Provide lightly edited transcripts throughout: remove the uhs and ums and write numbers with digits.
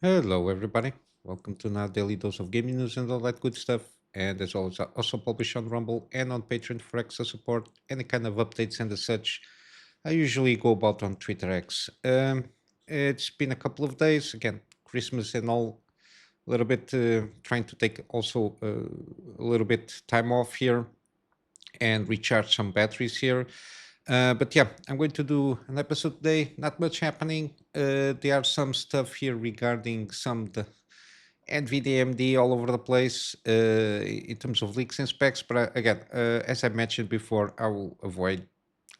Hello, everybody. Welcome to another daily dose of gaming news and all that good stuff. And as always, I also publish on Rumble and on Patreon for extra support, any kind of updates and as such. I usually go about on Twitter X. It's been a couple of days, again, Christmas and all, a little bit trying to take also a little bit time off here and recharge some batteries here. But yeah, I'm going to do an episode today. Not much happening. There are some stuff here regarding some the NVIDIA AMD all over the place in terms of leaks and specs. But again, as I mentioned before, I will avoid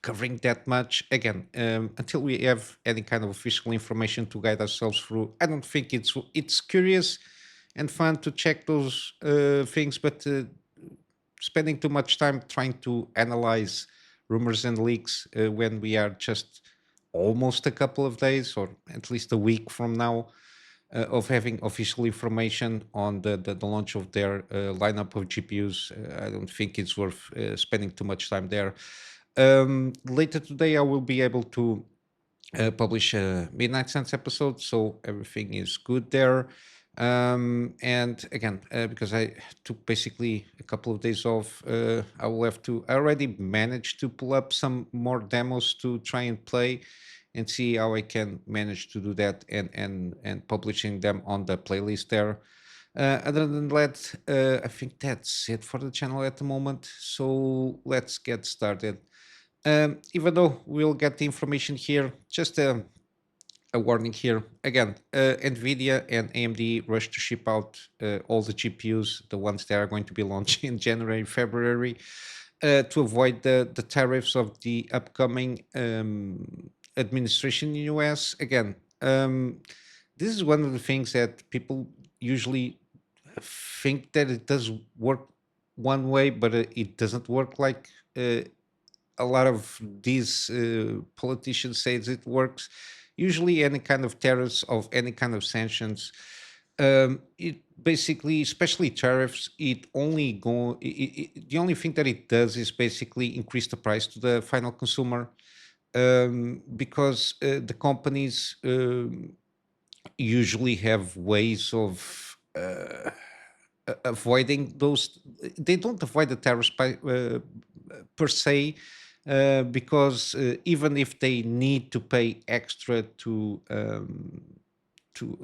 covering that much again until we have any kind of official information to guide ourselves through. I don't think it's curious and fun to check those things, but spending too much time trying to analyze rumors and leaks when we are just almost a couple of days or at least a week from now of having official information on the launch of their lineup of GPUs. I don't think it's worth spending too much time there. Later today, I will be able to publish a Midnight Suns episode, so everything is good there. And again, because I took basically a couple of days off, I will have to. I already managed to pull up some more demos to try and play and see how I can manage to do that and publishing them on the playlist there. Other than that, I think that's it for the channel at the moment. So let's get started. Even though we'll get the information here, just a warning here. Again, NVIDIA and AMD rush to ship out all the GPUs, the ones that are going to be launched in January, February, to avoid the tariffs of the upcoming administration in the US. Again, this is one of the things that people usually think that it does work one way, but it doesn't work like a lot of these politicians say it works. Usually, any kind of tariffs of any kind of sanctions, it basically, especially tariffs, it only go. The only thing that it does is basically increase the price to the final consumer, because the companies usually have ways of. Avoiding those, they don't avoid the tariffs per se, because even if they need to pay extra to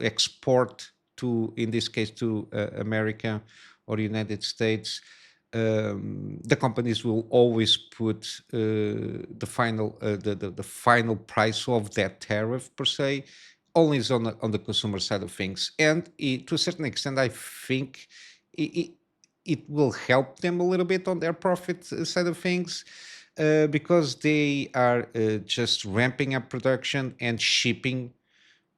export to, in this case, to America or United States, the companies will always put the final price of that tariff per se only is on the consumer side of things, and to a certain extent, I think it, it will help them a little bit on their profit side of things, because they are just ramping up production and shipping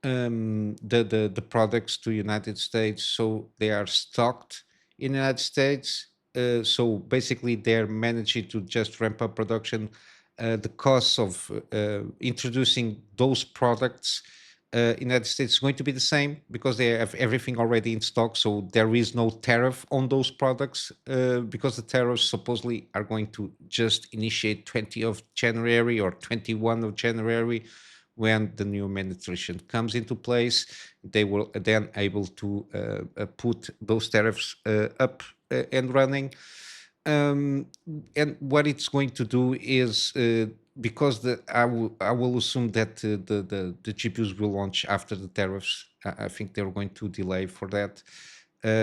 the products to United States, so they are stocked in the United States. So basically, they're managing to just ramp up production. The costs of introducing those products United States is going to be the same because they have everything already in stock. So there is no tariff on those products, because the tariffs supposedly are going to just initiate 20 of January or 21 of January. When the new administration comes into place, they will then able to put those tariffs up and running. Um, and what it's going to do is, because I will assume that the GPUs will launch after the tariffs. I think they're going to delay for that,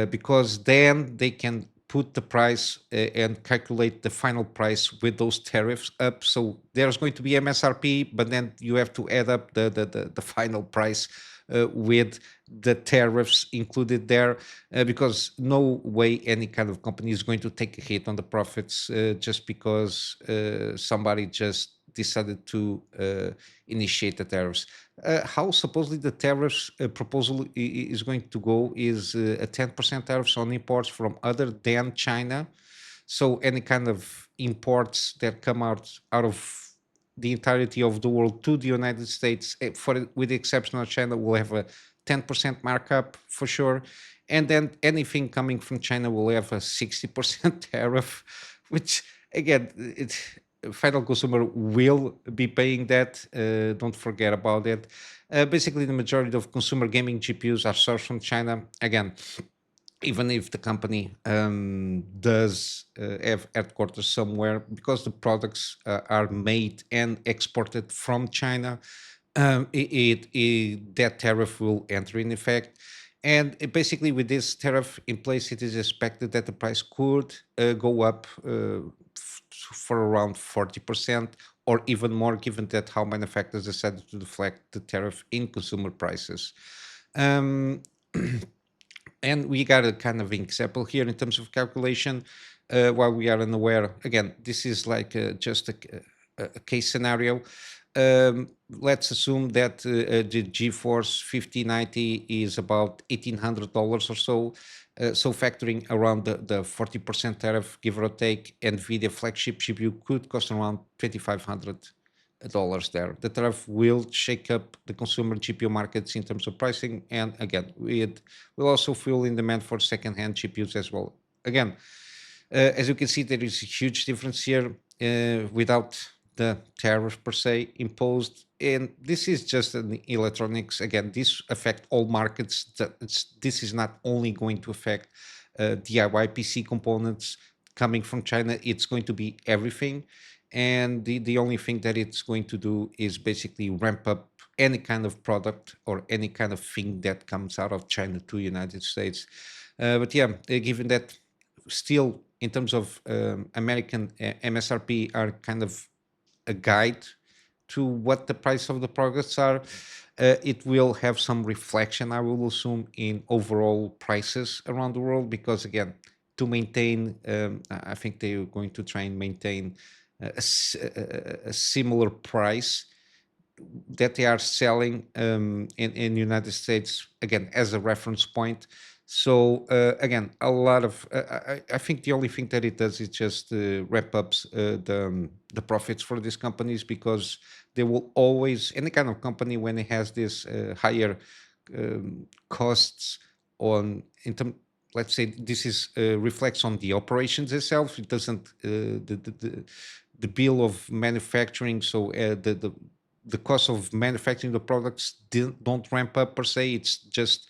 because then they can put the price and calculate the final price with those tariffs up. So there's going to be MSRP, but then you have to add up the final price with the tariffs included there, because no way any kind of company is going to take a hit on the profits just because somebody just decided to initiate the tariffs. How supposedly the tariffs proposal is going to go is a 10% tariffs on imports from other than China. So any kind of imports that come out of the entirety of the world to the United States, for with the exception of China, will have a 10% markup for sure. And then anything coming from China will have a 60% tariff, which again, final consumer will be paying that. Don't forget about it. Basically, the majority of consumer gaming GPUs are sourced from China. Again, even if the company does have headquarters somewhere, because the products are made and exported from China, that tariff will enter in effect. And basically, with this tariff in place, it is expected that the price could go up for around 40% or even more, given that how manufacturers decided to deflect the tariff in consumer prices. Um, and we got a kind of example here in terms of calculation. While we are unaware, again, this is like just a case scenario. Let's assume that the GeForce 5090 is about $1,800 or so. So factoring around the 40% tariff, give or take, NVIDIA flagship GPU could cost around $2,500 there. The tariff will shake up the consumer GPU markets in terms of pricing, and again, it will also fuel in demand for second-hand GPUs as well. Again, as you can see, there is a huge difference here without the tariff per se imposed, and this is just an electronics. Again, this affect all markets. This is not only going to affect DIY PC components coming from China. It's going to be everything, and the only thing that it's going to do is basically ramp up any kind of product or any kind of thing that comes out of China to United States. But yeah, given that still in terms of American MSRP are kind of a guide to what the price of the products are, it will have some reflection, I will assume, in overall prices around the world, because again, to maintain, I think they're going to try and maintain a similar price that they are selling in United States, again, as a reference point. So again, a lot of I think the only thing that it does is just wrap up the profits for these companies, because they will always, any kind of company, when it has this higher costs on in term, let's say this is reflects on the operations itself. It doesn't the bill of manufacturing. So the cost of manufacturing the products don't ramp up per se. It's just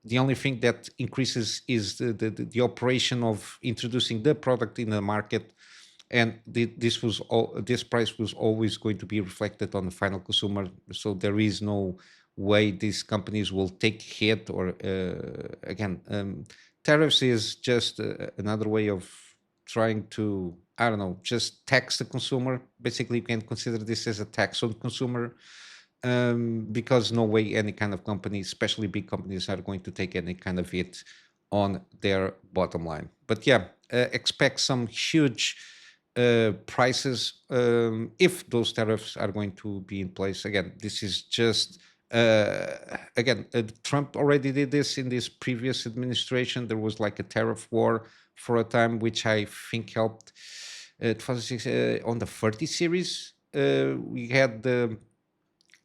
the only thing that increases is the operation of introducing the product in the market, and this price was always going to be reflected on the final consumer. So there is no way these companies will take hit, or again, tariffs is just another way of trying to, I don't know, just tax the consumer. Basically, you can consider this as a tax on consumer, because no way any kind of company, especially big companies, are going to take any kind of hit on their bottom line. But yeah, expect some huge prices if those tariffs are going to be in place. Again, this is just Trump already did this in this previous administration. There was like a tariff war for a time, which I think helped. 2006 on the 30 series. We had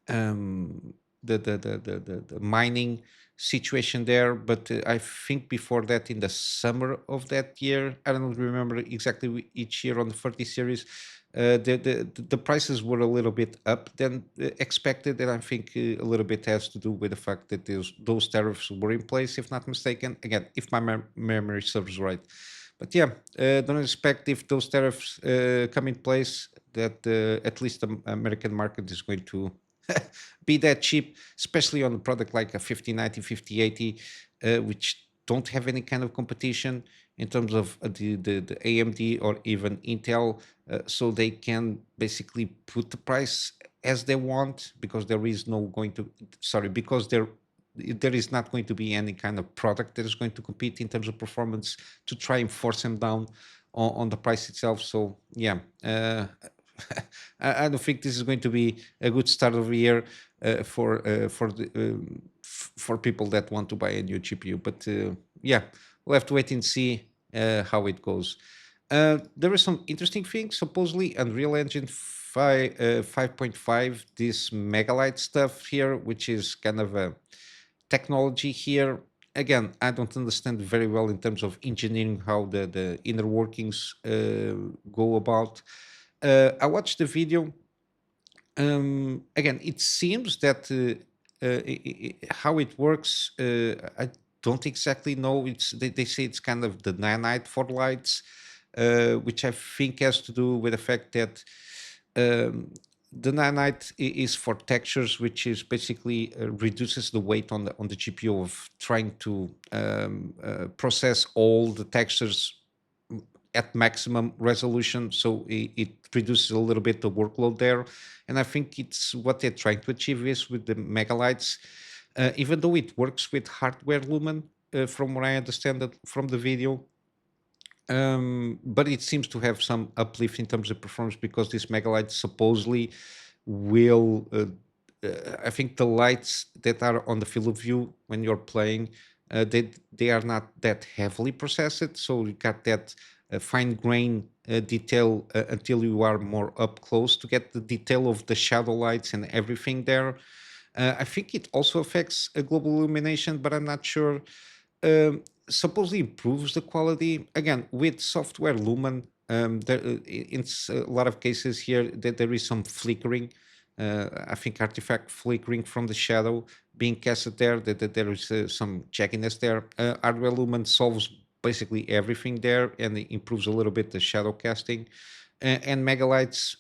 um, the mining situation there, but I think before that, in the summer of that year, I don't remember exactly each year on the 30 series, the prices were a little bit up than expected, and I think a little bit has to do with the fact that those tariffs were in place, if not mistaken. Again, if my memory serves right. But yeah, don't expect, if those tariffs come in place, that at least the American market is going to be that cheap, especially on a product like a 5090, 5080, which don't have any kind of competition in terms of the AMD or even Intel. So they can basically put the price as they want, because there is no going to, sorry, because there is not going to be any kind of product that is going to compete in terms of performance to try and force them down on the price itself. So yeah, I don't think this is going to be a good start of the year for people that want to buy a new GPU. But yeah, we'll have to wait and see how it goes. There are some interesting things. Supposedly, Unreal Engine 5.5, this MegaLight stuff here, which is kind of a technology here. Again, I don't understand very well in terms of engineering how the inner workings go about. I watched the video. Again, it seems that how it works, I don't exactly know. They say it's kind of the nanite for lights, which I think has to do with the fact that um, the nanite is for textures, which is basically reduces the weight on the GPU of trying to process all the textures at maximum resolution, so it reduces a little bit the workload there. And I think it's what they're trying to achieve is with the megalights, even though it works with hardware lumen, from what I understand that from the video. But it seems to have some uplift in terms of performance because this megalight supposedly will I think the lights that are on the field of view when you're playing, they are not that heavily processed, so you got that fine grain detail until you are more up close to get the detail of the shadow lights and everything there. I think it also affects global illumination, but I'm not sure. Supposedly improves the quality. Again, with software Lumen, a lot of cases here that there is some flickering. I think artifact flickering from the shadow being casted there. That there is some jackiness there. Hardware Lumen solves basically everything there and it improves a little bit the shadow casting. And Megalights,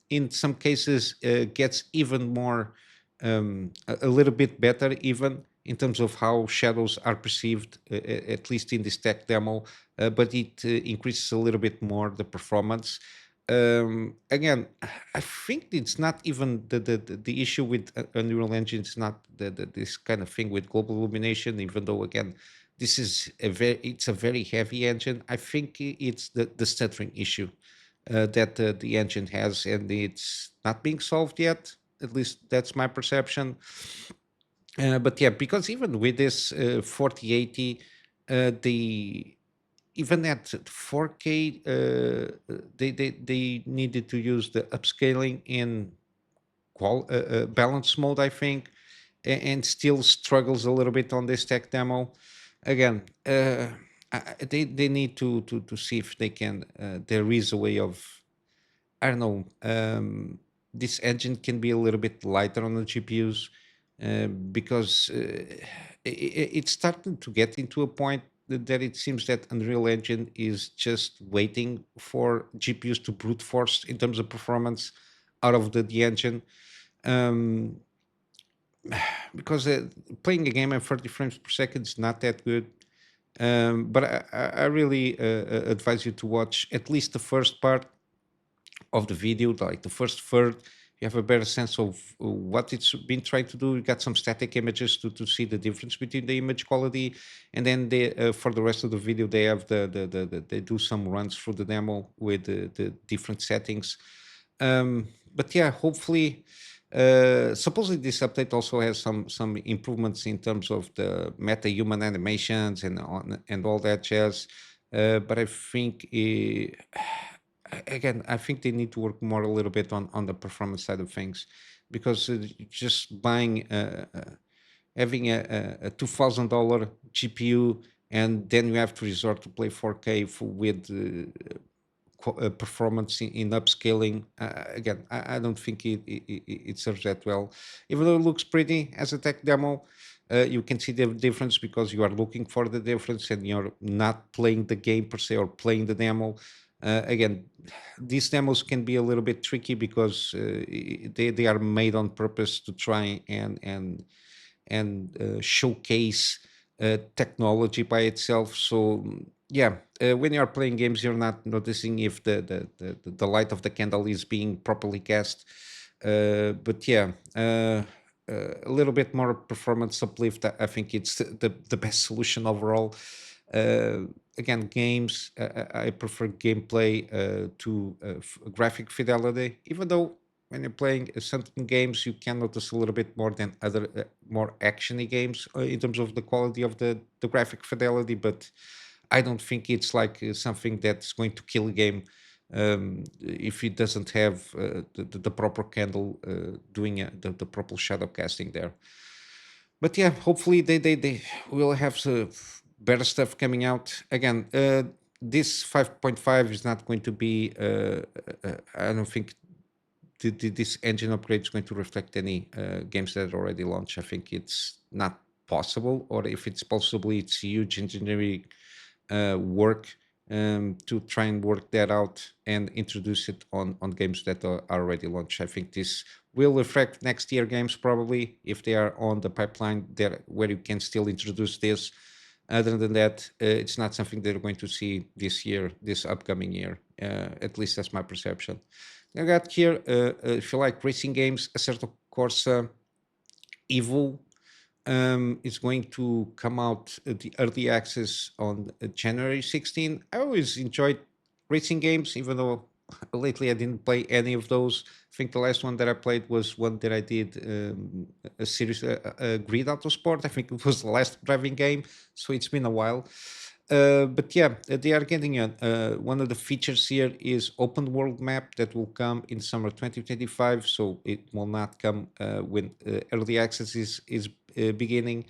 in some cases, gets even more, a little bit better, even in terms of how shadows are perceived, at least in this tech demo, but it increases a little bit more the performance. Again, I think it's not even the issue with Unreal Engine. It's not this kind of thing with global illumination, even though, again, it's a very heavy engine. I think it's the stuttering issue that the engine has, and it's not being solved yet. At least that's my perception. But yeah, because even with this 4080, the even at 4K, they needed to use the upscaling in balance mode, I think, and still struggles a little bit on this tech demo. Again, they need to see if they can. There is a way of, I don't know. This engine can be a little bit lighter on the GPUs because it's starting to get into a point that it seems that Unreal Engine is just waiting for GPUs to brute force in terms of performance out of the engine. Um, because playing a game at 30 frames per second is not that good. But I really advise you to watch at least the first part of the video, like the first third. You have a better sense of what it's been trying to do. You got some static images to see the difference between the image quality, and then they for the rest of the video they have they do some runs through the demo with the different settings. But yeah, hopefully, supposedly this update also has some improvements in terms of the meta human animations and all that jazz. But I think again, I think they need to work more a little bit on the performance side of things, because just buying having a $2,000 GPU and then you have to resort to play 4K with performance in upscaling. Again, I don't think it serves that well. Even though it looks pretty as a tech demo, you can see the difference because you are looking for the difference and you're not playing the game per se or playing the demo. Again, these demos can be a little bit tricky because they are made on purpose to try and showcase technology by itself. So yeah, when you are playing games, you're not noticing if the light of the candle is being properly cast. But yeah, a little bit more performance uplift. I think it's the best solution overall. Uh, Again, games, I prefer gameplay to graphic fidelity, even though when you're playing certain games, you can notice a little bit more than other more actiony games in terms of the quality of the graphic fidelity. But I don't think it's like something that's going to kill a game if it doesn't have the proper candle doing the proper shadow casting there. But yeah, hopefully they will have better stuff coming out. Again, this 5.5 is not going to be. I don't think this engine upgrade is going to reflect any games that are already launched. I think it's not possible, or if it's possible, it's huge engineering work to try and work that out and introduce it on games that are already launched. I think this will affect next year games probably if they are on the pipeline there where you can still introduce this. Other than that, it's not something that we're going to see this year, this upcoming year. At least that's my perception. I got here, if you like racing games, Assetto Corsa Evo is going to come out the early access on January 16. I always enjoyed racing games, even though lately I didn't play any of those. I think the last one that I played was one that I did a series, Grid Autosport. I think it was the last driving game, so it's been a while. But yeah, they are getting one of the features here is open world map that will come in summer 2025. So it will not come when early access is beginning.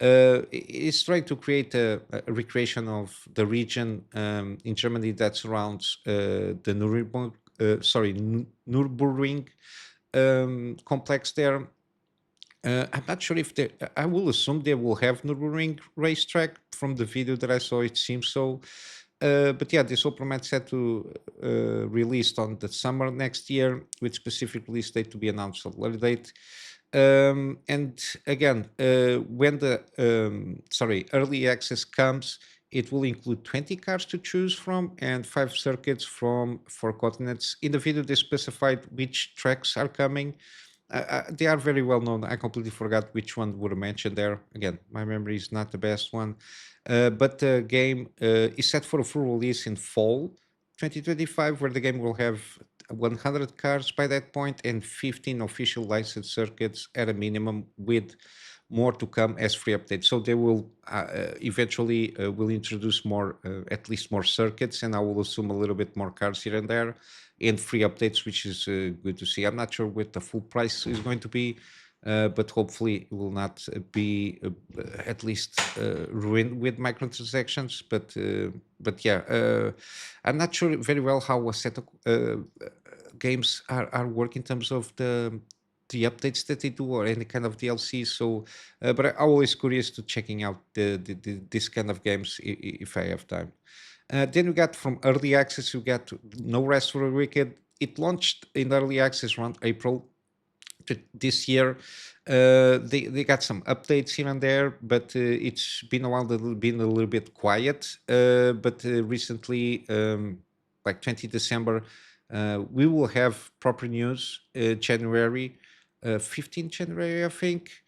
It's trying to create a recreation of the region in Germany that surrounds the Nürburgring complex there. I'm not sure if they. I will assume they will have Nürburgring racetrack. From the video that I saw, it seems so. But yeah, this Superman set to released on the summer next year, with specific release date to be announced at a later date. And again, when the early access comes, it will include 20 cars to choose from and 5 circuits from 4 continents. In the video, they specified which tracks are coming. They are very well known. I completely forgot which one were mentioned there. Again, my memory is not the best one. But the game is set for a full release in fall 2025, where the game will have 100 cars by that point and 15 official licensed circuits at a minimum, with more to come as free updates. So they will eventually will introduce more, at least more circuits, and I will assume a little bit more cars here and there, and free updates, which is good to see. I'm not sure what the full price is going to be, but hopefully it will not be at least ruined with microtransactions. But yeah, I'm not sure very well how a set of games are work in terms of the updates that they do or any kind of DLC. So, but I'm always curious to checking out this kind of games if I have time. Then we got from early access, we got No Rest for the Wicked. It launched in early access around April this year. They got some updates here and there, but it's been a while that it's been a little bit quiet. But recently, like 20 December, we will have proper news. January, 15 January, I think.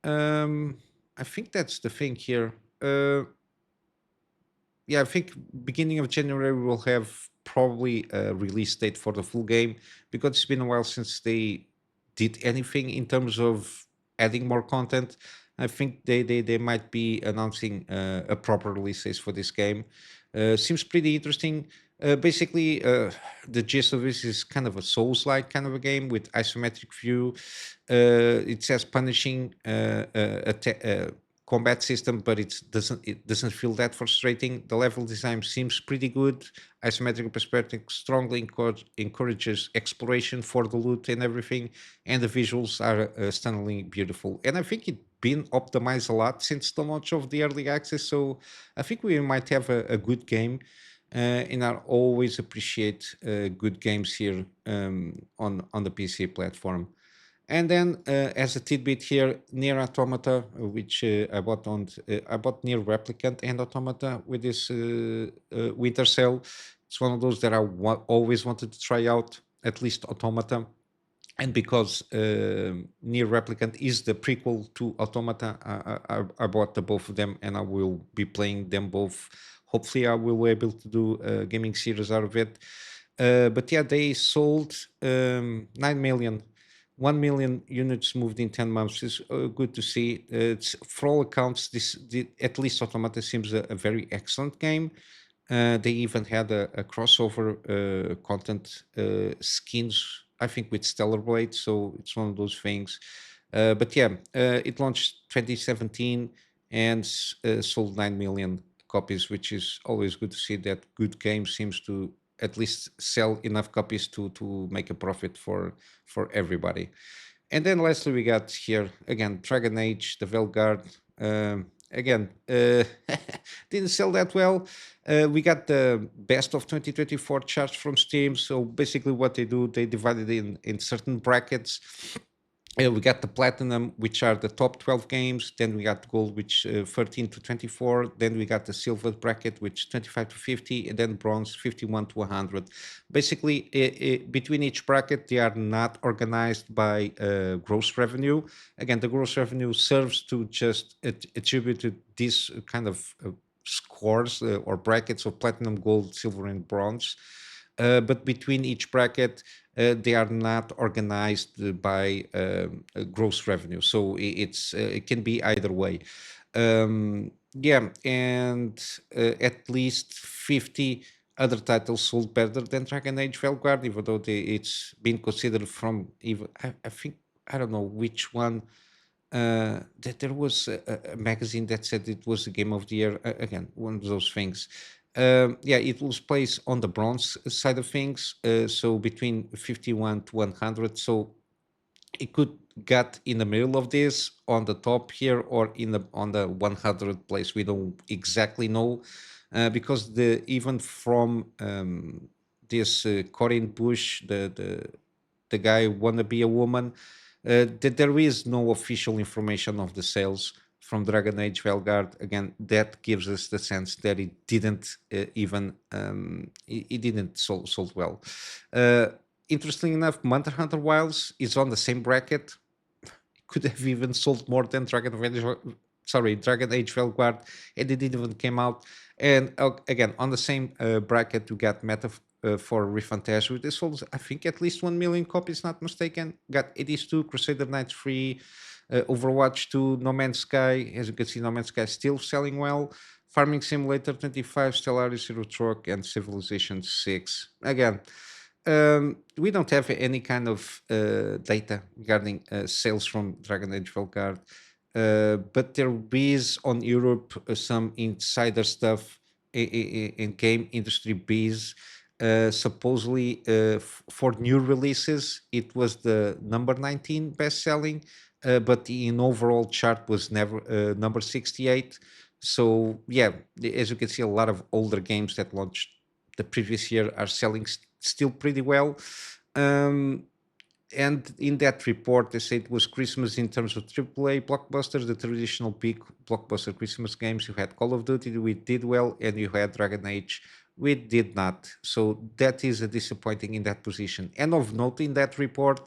I think that's the thing here. Yeah, I think beginning of January we will have probably a release date for the full game, because it's been a while since they did anything in terms of adding more content. I think they might be announcing a proper release date for this game. Seems pretty interesting. Basically, the gist of this is kind of a Souls-like kind of a game with isometric view. It says punishing combat system, but it doesn't feel that frustrating. The level design seems pretty good. Isometric perspective strongly encourages exploration for the loot and everything, and the visuals are stunningly beautiful. And I think it's been optimized a lot since the launch of the early access, so I think we might have a good game. And I always appreciate good games here on the PC platform. And then, as a tidbit here, Nier Automata, which I bought Nier Replicant and Automata with this winter sale. It's one of those that I always wanted to try out, at least Automata. And because Nier Replicant is the prequel to Automata, I bought the both of them, and I will be playing them both. Hopefully, I will be able to do a gaming series out of it. But yeah, they sold 9 million. 1 million units moved in 10 months is good to see. It's, for all accounts, at least Automata seems a very excellent game. They even had a crossover content skins, I think, with Stellar Blade. So it's one of those things. But yeah, it launched 2017 and sold 9 million copies, which is always good to see that good game seems to at least sell enough copies to make a profit for everybody. And then lastly, we got here again Dragon Age, the Veilguard. Again, didn't sell that well. We got the best of 2024 charts from Steam. So basically, what they do, they divide it in certain brackets. We got the platinum, which are the top 12 games. Then we got gold, which 13 to 24. Then we got the silver bracket, which 25 to 50, and then bronze 51 to 100. Basically, between each bracket, they are not organized by gross revenue. Again, the gross revenue serves to just attribute to this kind of scores or brackets of platinum, gold, silver, and bronze. But between each bracket, they are not organized by gross revenue. So it can be either way. Yeah, and at least 50 other titles sold better than Dragon Age Veilguard, even though it's been considered from even I think I don't know which one that there was a magazine that said it was the game of the year. Again, one of those things. Yeah, it was placed on the bronze side of things, so between 51 to 100. So it could get in the middle of this on the top here or in the on the 100 place. We don't exactly know because the even from this Corinne Bush, the guy wanna be a woman. That there is no official information of the sales from Dragon Age Veilguard. Again, that gives us the sense that it didn't even it didn't sold well. Interestingly enough, Hunter Wilds is on the same bracket. It could have even sold more than Dragon Age Veilguard, and it didn't even came out. And again, on the same bracket, you got Meta for Refantasio. This sold, I think, at least 1 million copies, not mistaken. Got 82, Crusader Knights 3, Overwatch 2, No Man's Sky. As you can see, No Man's Sky is still selling well. Farming Simulator 25, Stellaris Zero Truck, and Civilization 6. Again, we don't have any kind of data regarding sales from Dragon Age Veilguard, but there is on Europe some insider stuff in game industry biz. Supposedly, for new releases, it was the number 19 best selling, but in overall chart was never number 68. So yeah, as you can see, a lot of older games that launched the previous year are selling still pretty well. Um, and in that report, they said it was Christmas in terms of AAA blockbusters, the traditional big blockbuster Christmas games. You had Call of Duty, we did well, and you had Dragon Age, we did not. So that is a disappointing in that position. And of note in that report,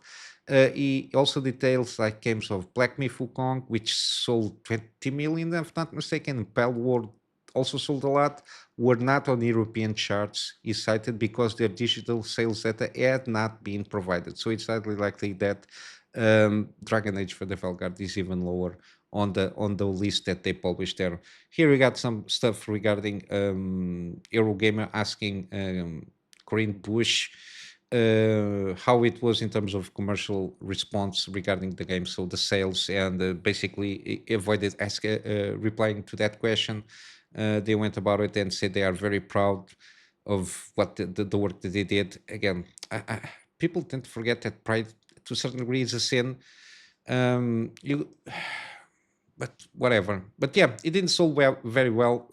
he also details like games of Black Myth Wukong, which sold 20 million, if not mistaken, and Pale World also sold a lot, were not on European charts, is cited because their digital sales data had not been provided. So it's highly likely that Dragon Age for the Veilguard is even lower on the list that they published there. Here we got some stuff regarding Eurogamer asking Corinne Bush how it was in terms of commercial response regarding the game, so the sales, and basically avoided replying to that question. They went about it and said they are very proud of what the work that they did. Again, people tend to forget that pride to a certain degree is a sin. You, but whatever. But yeah, it didn't sold well, very well.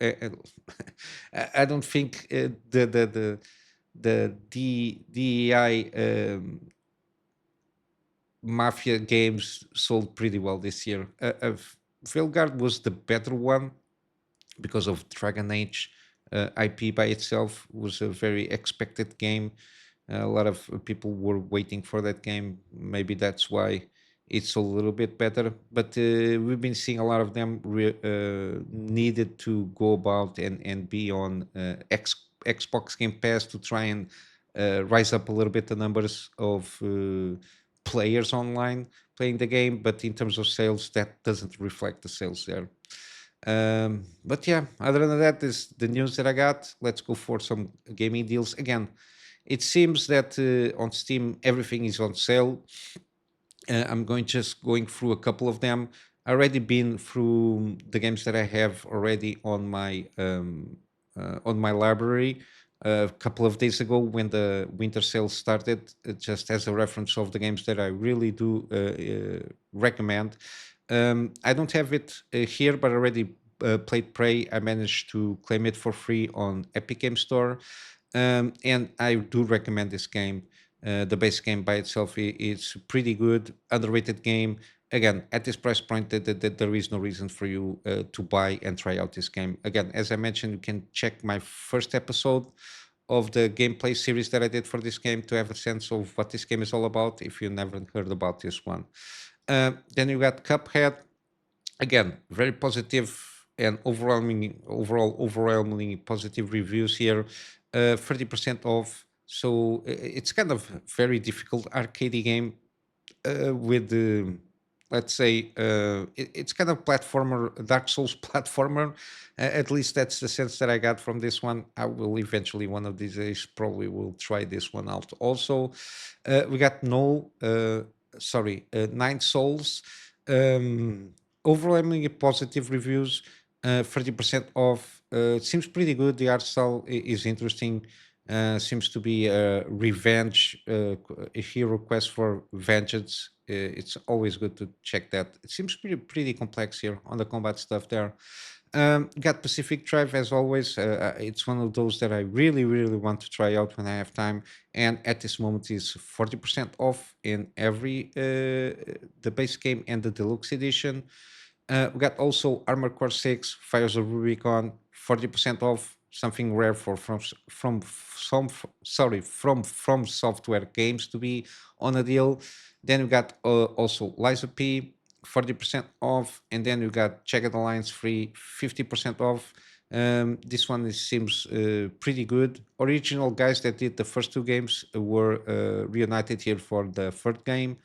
I don't think the DEI Mafia games sold pretty well this year. Veilguard was the better one because of Dragon Age IP by itself was a very expected game. A lot of people were waiting for that game. Maybe that's why it's a little bit better. But we've been seeing a lot of them needed to go about and be on Xbox Game Pass to try and rise up a little bit the numbers of players online playing the game. But in terms of sales, that doesn't reflect the sales there. But yeah, other than that is the news that I got. Let's go for some gaming deals. Again, it seems that on Steam everything is on sale. I'm going through a couple of them. already been through the games that I have already on my library a couple of days ago when the winter sale started, just as a reference of the games that I really do recommend. I don't have it here, but already played Prey. I managed to claim it for free on Epic Game Store, and I do recommend this game. The base game by itself is pretty good, underrated game. Again, at this price point, there is no reason for you to buy and try out this game. Again, as I mentioned, you can check my first episode of the gameplay series that I did for this game to have a sense of what this game is all about if you never heard about this one. Then you got Cuphead. Again, very positive and overwhelmingly positive reviews here. 30% off. So it's kind of very difficult arcade game with the, let's say, it's kind of platformer, Dark Souls platformer. At least that's the sense that I got from this one. I will eventually, one of these days, probably will try this one out. Also, we got Nine Souls. Um, Overwhelmingly positive reviews. 30% off. Seems pretty good. The art style is interesting. Seems to be a revenge, a hero quest for vengeance. It's always good to check that. It seems pretty complex here on the combat stuff there. Got Pacific Drive as always. It's one of those that I really want to try out when I have time. And at this moment is 40% off in every the base game and the deluxe edition. We got also Armor Core 6, Fires of Rubicon, 40% off, something rare for from software games to be on a deal. Then we got also Liza P, 40% off, and then we got Jagged Alliance free, 50% off. This one seems pretty good. Original guys that did the first two games were reunited here for the third game.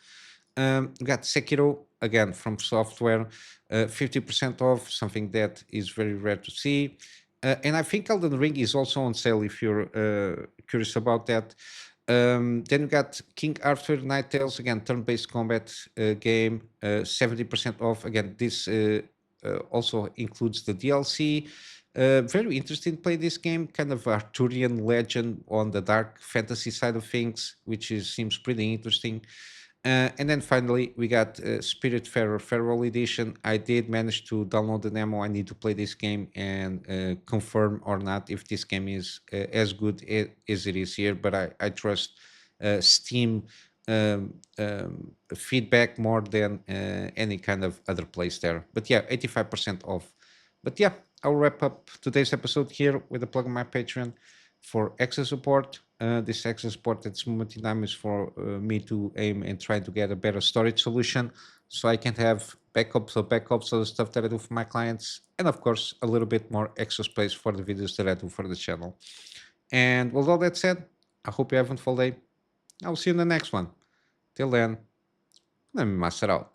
We got Sekiro again from software, 50% off, something that is very rare to see. And I think Elden Ring is also on sale if you're curious about that. Then we got King Arthur Night Tales, again, turn-based combat game, 70% off. Again, this also includes the DLC. Very interesting to play this game, kind of Arthurian legend on the dark fantasy side of things, which seems pretty interesting. And then finally, we got Spirit Farewell Edition. I did manage to download the demo. I need to play this game and confirm or not if this game is as good as it is here. But I trust Steam feedback more than any kind of other place there. But yeah, 85% off. But yeah, I'll wrap up today's episode here with a plug on my Patreon for access support. This access support at this moment in time is for me to aim and try to get a better storage solution so I can have backups of the stuff that I do for my clients, and of course a little bit more extra space for the videos that I do for the channel. And with all that said, I hope you have a wonderful day. I'll see you in the next one. Till then, Kunamy Master out.